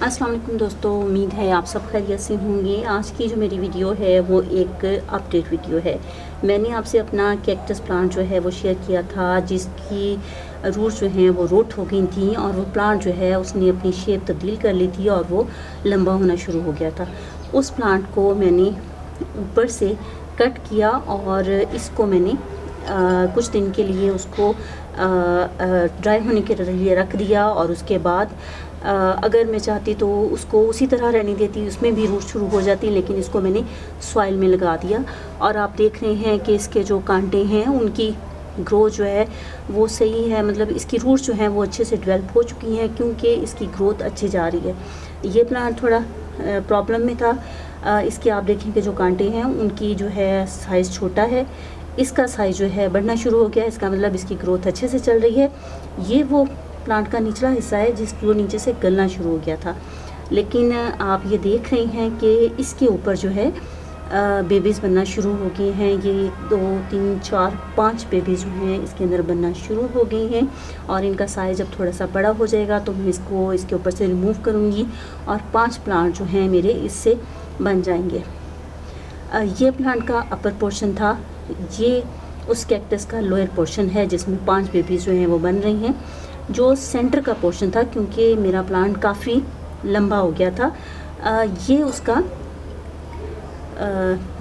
अस्सलाम वालेकुम दोस्तों, उम्मीद है आप सब खैरियत से होंगे। आज की जो मेरी वीडियो है वो एक अपडेट वीडियो है। मैंने आपसे अपना कैक्टस प्लांट जो है वो शेयर किया था, जिसकी रूट्स जो हैं वो रोट हो गई थी और वो प्लांट जो है उसने अपनी शेप तब्दील कर ली थी और वो लंबा होना शुरू हो गया था। उस प्लांट को मैंने ऊपर से कट किया और इसको मैंने कुछ दिन के लिए उसको ड्राई होने के लिए रख दिया और उसके बाद अगर मैं चाहती तो उसको उसी तरह रहने देती, उसमें भी रूट शुरू हो जाती, लेकिन इसको मैंने सॉइल में लगा दिया। और आप देख रहे हैं कि इसके जो कांटे हैं उनकी ग्रोथ जो है वो सही है, मतलब इसकी रूट्स जो हैं वो अच्छे से डेवलप हो चुकी हैं क्योंकि इसकी ग्रोथ अच्छी जा रही है। ये प्लांट थोड़ा प्रॉब्लम में था। इसके आप देखें कि जो कांटे हैं उनकी जो है साइज़ छोटा है, इसका साइज़ जो है बढ़ना शुरू हो गया, इसका मतलब इसकी ग्रोथ अच्छे से चल रही है। ये वो प्लांट का निचला हिस्सा है जिसको नीचे से गलना शुरू हो गया था, लेकिन आप ये देख रहे हैं कि इसके ऊपर जो है बेबीज़ बनना शुरू हो गए हैं। ये 1 2 3 4 5 बेबीज़ जो हैं इसके अंदर बनना शुरू हो गए हैं और इनका साइज़ जब थोड़ा सा बड़ा हो जाएगा तो मैं इसको इसके ऊपर से रिमूव करूँगी और 5 प्लांट जो हैं मेरे इससे बन जाएंगे। ये प्लांट का अपर पोर्शन था, ये उस कैक्टस का लोअर पोर्शन है जिसमें 5 बेबीज़ जो हैं वो बन रही हैं। जो सेंटर का पोर्शन था, क्योंकि मेरा प्लांट काफ़ी लंबा हो गया था, ये उसका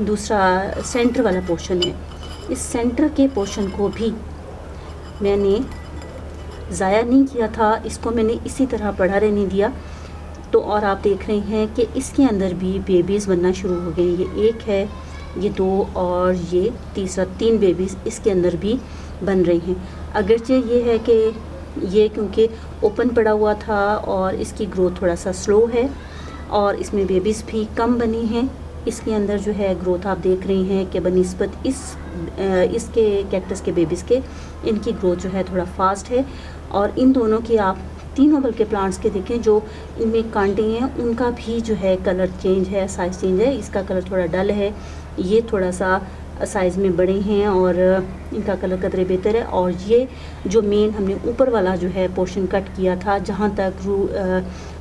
दूसरा सेंटर वाला पोर्शन है। इस सेंटर के पोर्शन को भी मैंने ज़ाया नहीं किया था, इसको मैंने इसी तरह पड़ा रहने दिया। तो और आप देख रहे हैं कि इसके अंदर भी बेबीज़ बनना शुरू हो गए। ये 1 है, ये 2 और ये तीसरा 3 बेबीज़ इसके अंदर भी बन रही हैं। अगरचे ये है कि ये क्योंकि ओपन पड़ा हुआ था और इसकी ग्रोथ थोड़ा सा स्लो है और इसमें बेबीज़ भी कम बनी हैं। इसके अंदर जो है ग्रोथ आप देख रहे हैं कि बनिस्बत इसके कैक्टस के बेबीज़ के इनकी ग्रोथ जो है थोड़ा फास्ट है। और इन दोनों की आप तीनों बल्कि प्लांट्स के देखें, जो इनमें कांटे हैं उनका भी जो है कलर चेंज है, साइज़ चेंज है। इसका कलर थोड़ा डल है, ये थोड़ा सा साइज़ में बड़े हैं और इनका कलर कतरे बेहतर है। और ये जो मेन हमने ऊपर वाला जो है पोर्शन कट किया था, जहाँ तक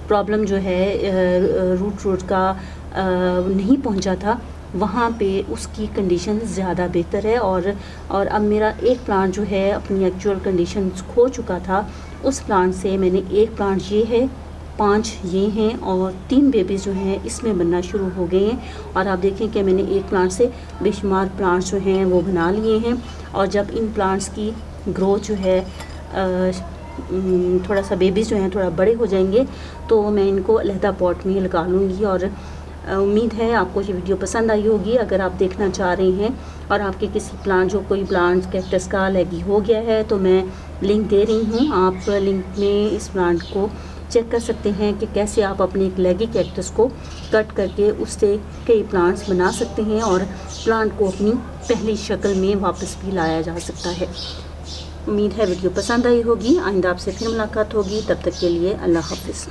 प्रॉब्लम जो है रूट का नहीं पहुँचा था, वहाँ पे उसकी कंडीशन ज़्यादा बेहतर है। और अब मेरा एक प्लांट जो है अपनी एक्चुअल कंडीशन खो चुका था, उस प्लांट से मैंने एक प्लांट ये है, 5 ये हैं और 3 बेबीज़ जो हैं इसमें बनना शुरू हो गए हैं। और आप देखें कि मैंने एक प्लांट से बेशुमार प्लांट्स जो हैं वो बना लिए हैं। और जब इन प्लांट्स की ग्रोथ जो है थोड़ा सा बेबीज़ जो हैं थोड़ा बड़े हो जाएंगे तो मैं इनको अलहदा पॉट में लगा लूँगी। और उम्मीद है आपको ये वीडियो पसंद आई होगी। अगर आप देखना चाह रहे हैं और आपके किसी प्लांट जो कोई प्लांट कैक्टस का लैगी हो गया है तो मैं लिंक दे रही हूँ, आप लिंक में इस प्लांट को चेक कर सकते हैं कि कैसे आप अपने एक लैगी कैक्टस को कट करके उससे कई प्लांट्स बना सकते हैं और प्लांट को अपनी पहली शक्ल में वापस भी लाया जा सकता है। उम्मीद है वीडियो पसंद आई होगी। आइंदा आपसे फिर मुलाकात होगी, तब तक के लिए अल्लाह हाफ़िज़।